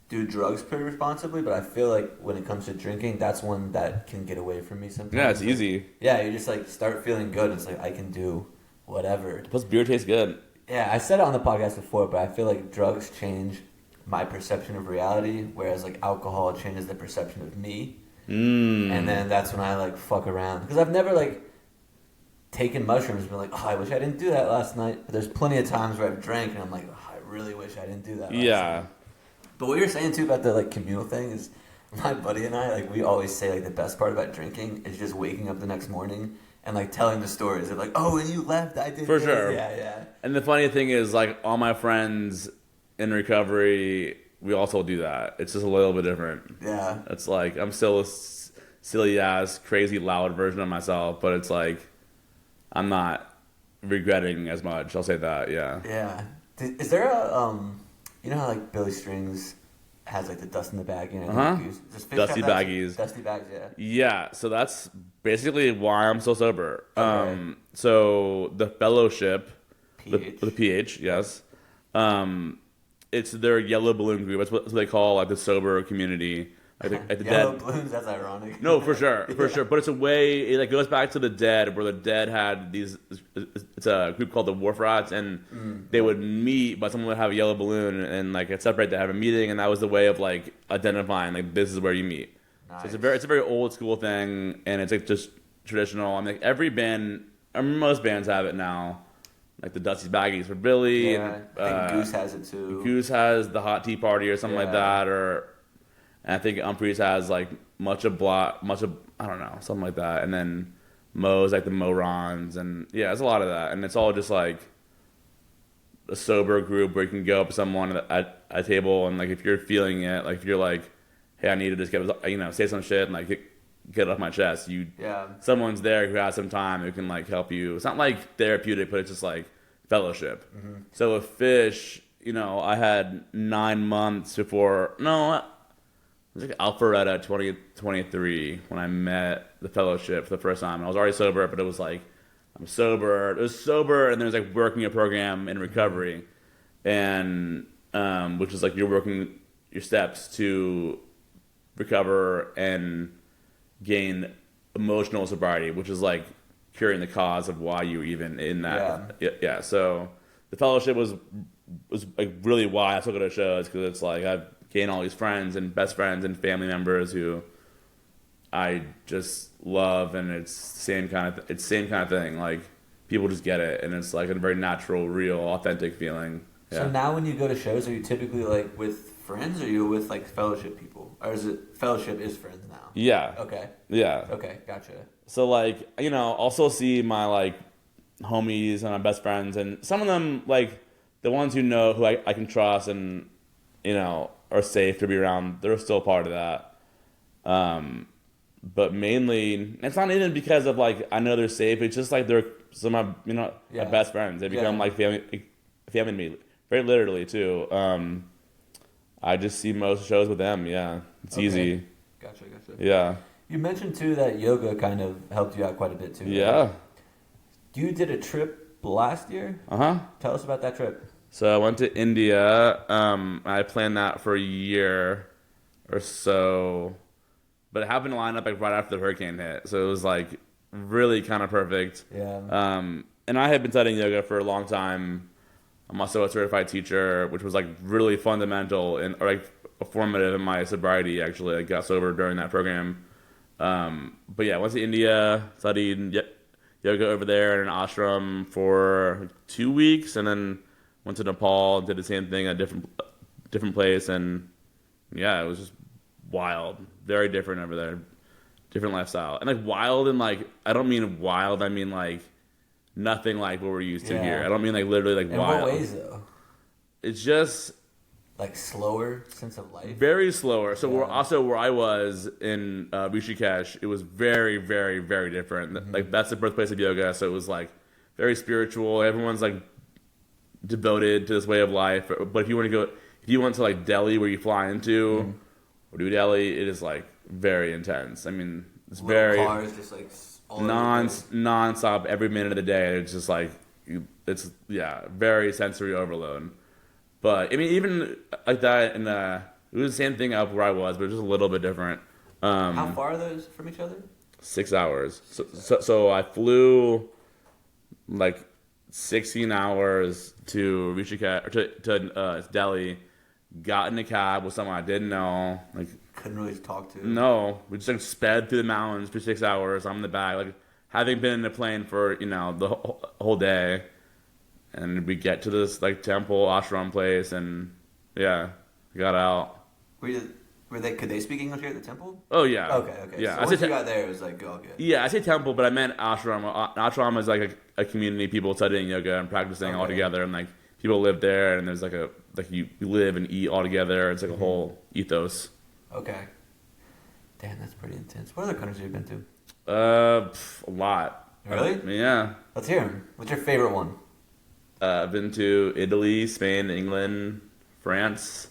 do drugs pretty responsibly, but I feel like when it comes to drinking, that's one that can get away from me sometimes. Yeah, it's like, easy. Yeah, you just like start feeling good. It's like I can do whatever. Plus, beer tastes good. Yeah, I said it on the podcast before, but I feel like drugs change my perception of reality, whereas like alcohol changes the perception of me. And then that's when I like fuck around because I've never like taken mushrooms and been like, oh, I wish I didn't do that last night. But there's plenty of times where I've drank and I'm like, oh, I really wish I didn't do that last night. But what you're saying too about the like communal thing is my buddy and I, like we always say like the best part about drinking is just waking up the next morning and like telling the stories of like, oh, when you left, I did for this. sure. Yeah. And the funny thing is like all my friends in recovery. We also do that. It's just a little bit different. Yeah. It's like I'm still a silly ass, crazy loud version of myself, but it's like I'm not regretting as much. I'll say that. Yeah. Yeah. Is there a you know how like Billy Strings has like the dust in the bag, Dusty baggies. Dusty bags, yeah. Yeah. So that's basically why I'm so sober. Okay. So the fellowship, the PH, yes. It's their yellow balloon group. That's what they call like the sober community. Yellow balloons. That's ironic. No, for sure. But it's a way. It like goes back to the Dead, where the Dead had these. It's a group called the Wharf Rats, and they would meet, but someone would have a yellow balloon, and like it's separate. They have a meeting, and that was the way of like identifying like this is where you meet. Nice. So it's a very old school thing, and it's like just traditional. I mean, like every band, or most bands have it now. Like the Dusty Baggies for Billy. Yeah, I think Goose has it too. Goose has the Hot Tea Party or something like that, and I think Humphreys has like much of I don't know, something like that. And then Mo's like the Morons, and yeah, it's a lot of that. And it's all just like a sober group where you can go up to someone at a table, and like if you're feeling it, like if you're like, hey, I need to just say some shit and like get it off my chest. Someone's there who has some time who can like help you. It's not like therapeutic, but it's just like fellowship. Mm-hmm. So with Fish, I had 9 months before. No, it was like Alpharetta 2023 when I met the fellowship for the first time. I was already sober, but it was like I'm sober. There's sober, and there's like working a program in recovery, and which is like you're working your steps to recover and gain emotional sobriety, which is like curing the cause of why you were even in that. Yeah. So the fellowship was like really why I took it to shows, because it's like I've gained all these friends and best friends and family members who I just love, and it's same kind of thing. Like people just get it, and it's like a very natural, real, authentic feeling. Yeah. So now when you go to shows, are you typically like with friends, or are you with like fellowship people, or is it fellowship is friends now? Yeah. Okay. Yeah. Okay, gotcha. So like, I'll still see my like homies and my best friends, and some of them like the ones who I can trust and are safe to be around. They're still part of that. But mainly it's not even because of like I know they're safe. It's just like they're some of my my best friends. They become like family to me, very literally too. I just see most shows with them. Yeah, it's easy. Gotcha. Yeah. You mentioned too that yoga kind of helped you out quite a bit too. Yeah. Right? You did a trip last year. Tell us about that trip. So I went to India. I planned that for a year or so, but it happened to line up like right after the hurricane hit. So it was like really kind of perfect. Yeah. And I had been studying yoga for a long time. I'm also a certified teacher, which was like really fundamental or like formative in my sobriety. Actually, I got sober during that program. But yeah, I went to India, studied yoga over there in an ashram for 2 weeks, and then went to Nepal, did the same thing at a different place, and yeah, it was just wild, very different over there, different lifestyle, and like wild, and like I don't mean wild, I mean like nothing like what we're used to here. I don't mean like literally like in wild. what ways though? It's just like slower sense of life. Very slower. So where I was in Rishikesh, it was very, very, very different. Mm-hmm. Like that's the birthplace of yoga, so it was like very spiritual. Everyone's like devoted to this way of life. But if you went to like Delhi, where you fly into, or New Delhi, it is like very intense. I mean, it's very cars, just like non-stop every minute of the day. It's just like it's very sensory overload. But I mean, even like that, and it was the same thing up where I was, but it was just a little bit different. How far are those from each other? 6 hours. So I flew like 16 hours to Rishikesh, to Delhi. Got in a cab with someone I didn't know. Like couldn't really talk to. No, we just like sped through the mountains for 6 hours. I'm in the back, like having been in the plane for the whole day. And we get to this like temple ashram place, and got out. Could they speak English here at the temple? Oh yeah. Okay. Yeah. So once you got there, it was like all good. Yeah, I say temple, but I meant ashram. Ashram is like a community, people studying yoga and practicing all together, and like people live there, and there's like you live and eat all together. It's like a whole ethos. Okay. Damn, that's pretty intense. What other countries have you been to? A lot. Really? Yeah. Let's hear them. What's your favorite one? I've been to Italy, Spain, England, France.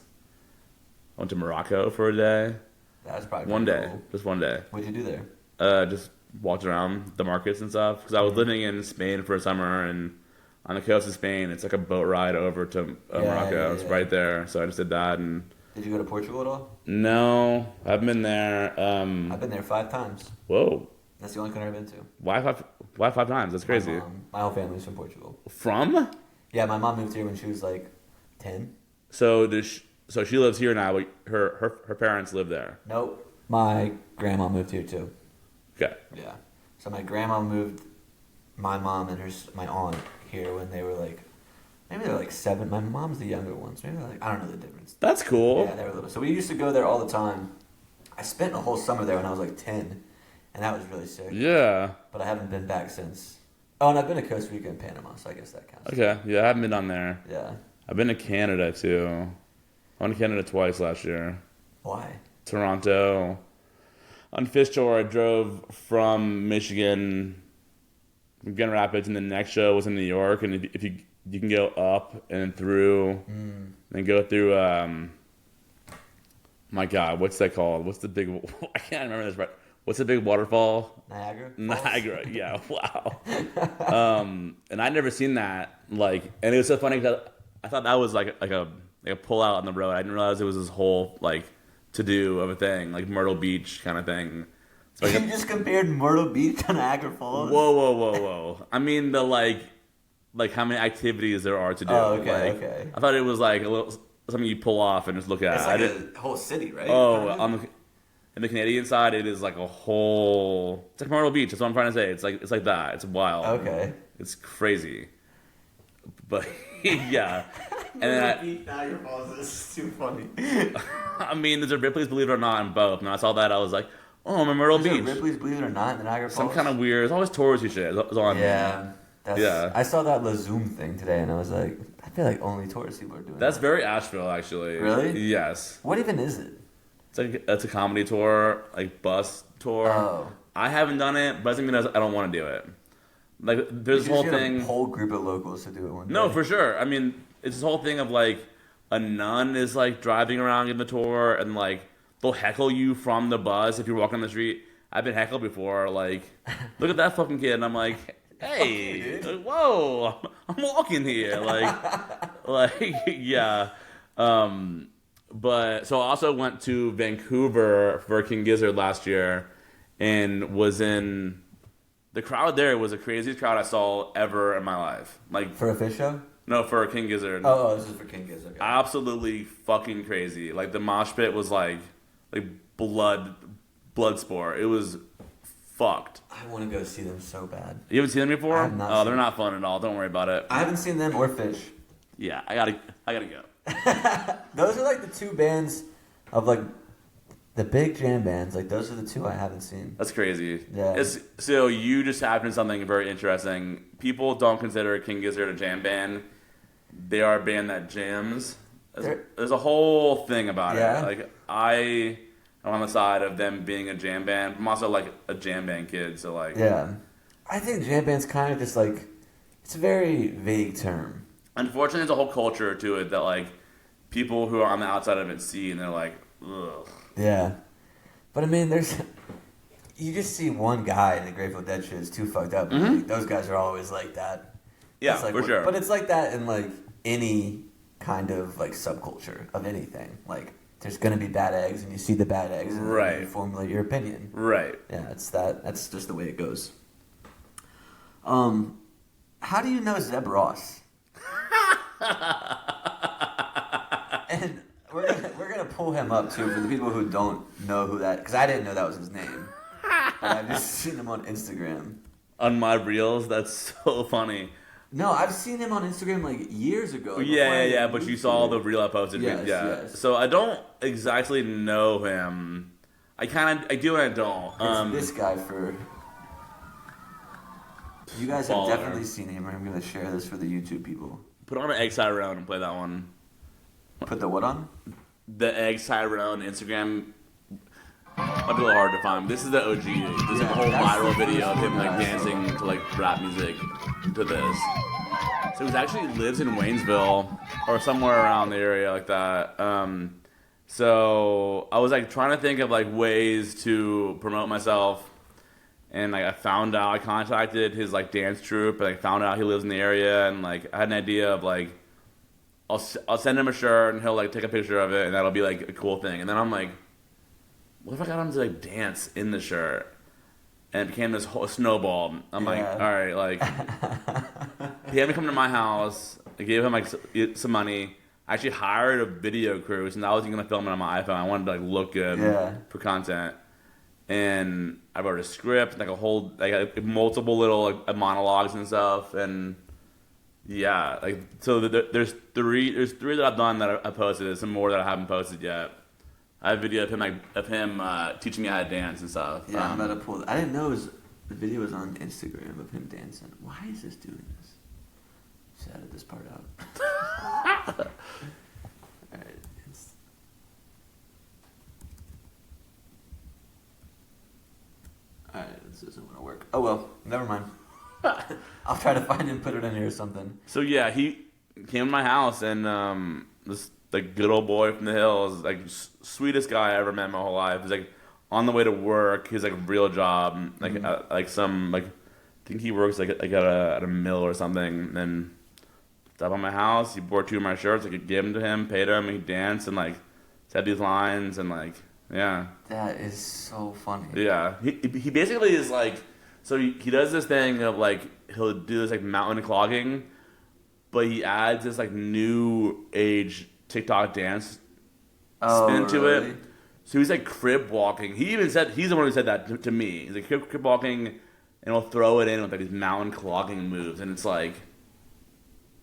I went to Morocco for a day. That's probably one day. Cool. Just one day. What'd you do there? Just walked around the markets and stuff. Because I was living in Spain for a summer, and on the coast of Spain, it's like a boat ride over to Morocco. It's right there. So I just did that. And did you go to Portugal at all? No, I haven't been there. I've been there 5 times. Whoa. That's the only country I've been to. Why 5 times? That's crazy. My whole family's from Portugal. From? Yeah, my mom moved here when she was like 10. So she lives here now. But her parents live there. Nope. My grandma moved here too. Okay. Yeah. So my grandma moved my mom and my aunt here when they were like, maybe they were like 7. My mom's the younger one, so maybe they're like, I don't know the difference. That's cool. Yeah, they were little. So we used to go there all the time. I spent a whole summer there when I was like 10, and that was really sick. Yeah. But I haven't been back since. Oh, and I've been to Costa Rica and Panama, so I guess that counts. Okay. Yeah, I haven't been on there. Yeah. I've been to Canada too. I went to Canada twice last year. Why? Toronto. On Fishshore, I drove from Michigan, Grand Rapids, and the next show was in New York. And if you can go up and through, and go through. My God, what's that called? What's the big? I can't remember this. Right, what's the big waterfall? Niagara. Niagara. Yeah. Wow. And I'd never seen that. Like, and it was so funny because I thought that was like a pull out on the road. I didn't realize it was this whole like to do of a thing, like Myrtle Beach kind of thing. So you just compared Myrtle Beach to Niagara Falls? Whoa. I mean the like how many activities there are to do. Oh, okay, like, okay. I thought it was like a little something you pull off and just look at. It's like a whole city, right? Oh, in the Canadian side, it is like a whole. It's like Myrtle Beach. That's what I'm trying to say. It's like that. It's wild. Okay. It's crazy. But yeah, and then Niagara Falls is too funny. I mean, there's a Ripley's Believe It or Not in both. And I saw that, I was like, oh, I'm in Myrtle Beach. Ripley's Believe It or Not in the Niagara Falls? Some kind of weird. It's always touristy shit. That's all I'm Yeah. Yeah. I saw that La Zoom thing today, and I was like, I feel like only tourist people are doing That's that. very Asheville, actually. Really? Yes. What even is it? It's a comedy tour, like bus tour. Oh. I haven't done it, but doesn't mean I don't want to do it. Like there's this whole thing. A whole group of locals to do it one day. No, for sure. I mean, it's this whole thing of like a nun is like driving around in the tour, and like they'll heckle you from the bus if you're walking on the street. I've been heckled before. Like, look at that fucking kid, and I'm like, hey, whoa, I'm walking here. Like, yeah. But so I also went to Vancouver for King Gizzard last year, and was in. The crowd there was the craziest crowd I saw ever in my life. Like For a fish show? no, for King Gizzard. Oh, this is for King Gizzard. Okay. Absolutely fucking crazy. Like the mosh pit was like blood sport. It was fucked. I want to go see them so bad. You haven't seen them before? I have not Oh, seen they're them. not fun at all. Don't worry about it. I haven't seen them or Fish. Yeah, I gotta go. Those are like the two bands of like the big jam bands. Like those are the two I haven't seen. That's crazy. Yeah. So you just happened something very interesting. People don't consider King Gizzard a jam band. They are a band that jams. There's a whole thing about Yeah. it. Like I am on the side of them being a jam band. I'm also like a jam band kid, so like Yeah. I think jam band's kind of just like, it's a very vague term. Unfortunately, there's a whole culture to it that like people who are on the outside of it see, and they're like, ugh. Yeah. But I mean, you just see one guy in the Grateful Dead shit is too fucked up. Mm-hmm. Like, those guys are always like that. Yeah, It's like, for sure. But it's like that in like any kind of like subculture of anything. Like there's gonna be bad eggs, and you see the bad eggs, and Right. you formulate your opinion. Right. Yeah, it's that. That's just the way it goes. How do you know Zeb Ross? And we're gonna pull him up too for the people who don't know who that, because I didn't know that was his name. But I've just seen him on Instagram. On my reels, that's so funny. No, I've seen him on Instagram like years ago. Like, before I Yeah. even But you moved saw here. the reel I posted. Yes, Yeah. yes. So I don't exactly know him. I do and I don't. It's this guy for. You guys have Baller. definitely seen him. I'm gonna share this for the YouTube people. Put on an egg Tyrone and play that one. Put the what on? The egg Tyrone Instagram. Might be a little hard to find. This is the OG. There's like a whole that's viral the video of him like first dancing to like rap music to this. So he actually lives in Waynesville or somewhere around the area like that. So I was like trying to think of like ways to promote myself, and like I contacted his like dance troupe, and I found out he lives in the area, and like I had an idea of like I'll send him a shirt and he'll like take a picture of it, and that'll be like a cool thing. And then I'm like, what if I got him to like dance in the shirt? And it became this whole snowball. I'm like, all right, like he had me come to my house. I gave him like some money. I actually hired a video crew, so I wasn't gonna film it on my iPhone. I wanted to like look good for content. And I wrote a script, like a whole like multiple little like monologues and stuff. And yeah, like so there's three that I've done that I posted. There's some more that I haven't posted yet. I have a video of him teaching me how to dance and stuff. Yeah, I'm about to pull. I didn't know the video was on Instagram of him dancing. Why is this doing this? Just edit this part out. Alright. Alright, this isn't gonna work. Oh well, never mind. I'll try to find it and put it in here or something. So yeah, he came to my house, and this like good old boy from the hills, like sweetest guy I ever met in my whole life. He's like on the way to work, his like real job, like like some like I think he works like at a mill or something. And stopped by my house. He bought 2 of my shirts. I could give them to him, paid him, and he danced and like said these lines and like yeah. That is so funny. Yeah, he basically is like, so he does this thing of like he'll do this like mountain clogging, but he adds this like new age TikTok dance spin to really? it. So he's like crib walking. He even said he's the one who said that to me. He's like crib walking, and he'll throw it in with like these mountain clogging moves, and it's like,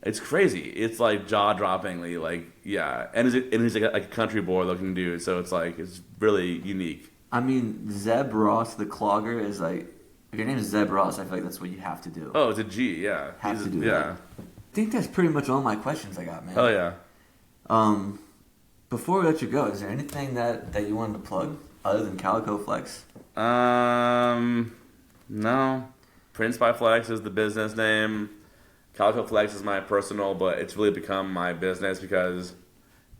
it's crazy. It's like jaw droppingly like yeah, and he's like a country boy looking dude. So it's like it's really unique. I mean, Zeb Ross, the clogger, is like, if your name is Zeb Ross, I feel like that's what you have to do. Oh, it's a G, yeah. Have to do yeah. that. I think that's pretty much all my questions I got, man. Hell yeah. Before we let you go, is there anything that you wanted to plug other than Calico Phlex? No. Prince by Flex is the business name. Calico Phlex is my personal, but it's really become my business because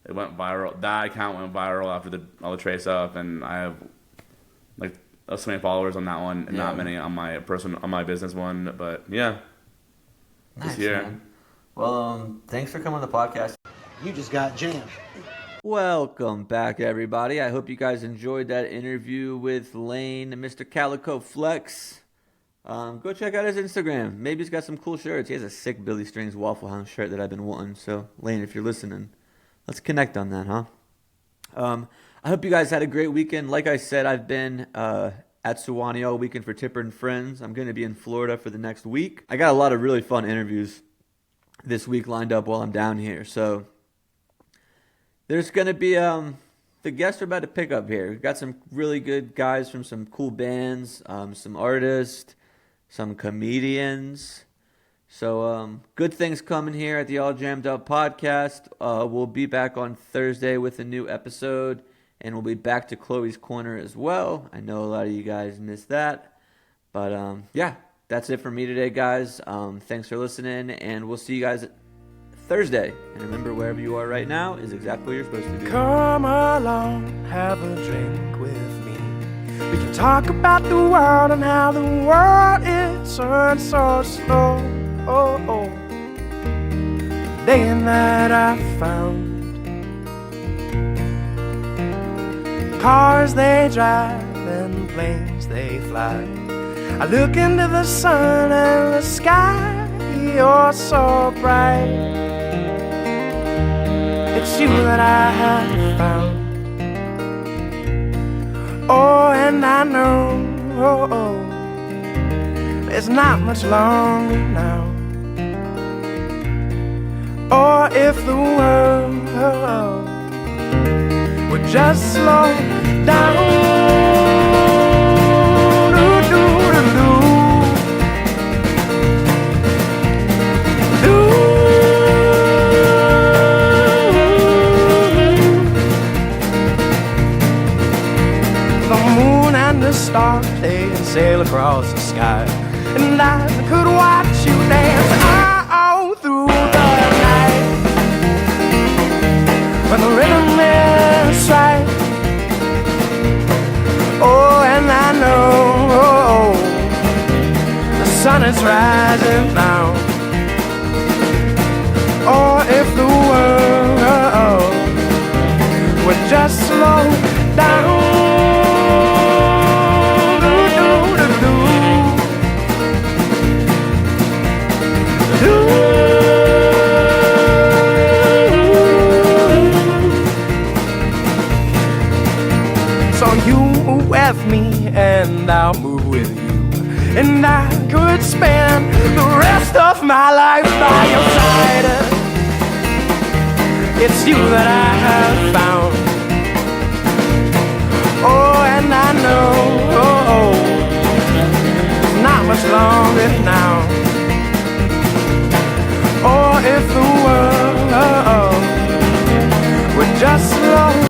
it went viral. That account went viral after all the Trey stuff, and I have like so many followers on that one, and not many on my business one. But yeah, Nice, this year. man. Well, thanks for coming on the podcast. You just got jammed. Welcome back, everybody. I hope you guys enjoyed that interview with Lane, Mr. Calico Phlex. Go check out his Instagram. Maybe he's got some cool shirts. He has a sick Billy Strings Waffle House shirt that I've been wanting. So, Lane, if you're listening, let's connect on that, huh? I hope you guys had a great weekend. Like I said, I've been at Suwannee all weekend for Tipper and Friends. I'm going to be in Florida for the next week. I got a lot of really fun interviews this week lined up while I'm down here. So, there's going to be the guests are about to pick up here. We've got some really good guys from some cool bands, some artists, some comedians. So good things coming here at the All Jammed Up podcast. We'll be back on Thursday with a new episode, and we'll be back to Chloe's Corner as well. I know a lot of you guys missed that. But yeah, that's it for me today, guys. Thanks for listening, and we'll see you guys Thursday. And remember, wherever you are right now is exactly where you're supposed to be. Come along, have a drink with me. We can talk about the world and how the world is turned so slow. Day and night I found cars they drive and planes they fly. I look into the sun and the sky, you're so bright. It's you that I have found. Oh, and I know there's not much longer now. Or if the world would just slow down. Stars, they sail across the sky, and I could watch you dance all through the night. When the rhythm is right, oh, and I know the sun is rising now. Or if the world would just slow down. With me and I'll move with you, and I could spend the rest of my life by your side. It's you that I have found. Oh, and I know not much longer now.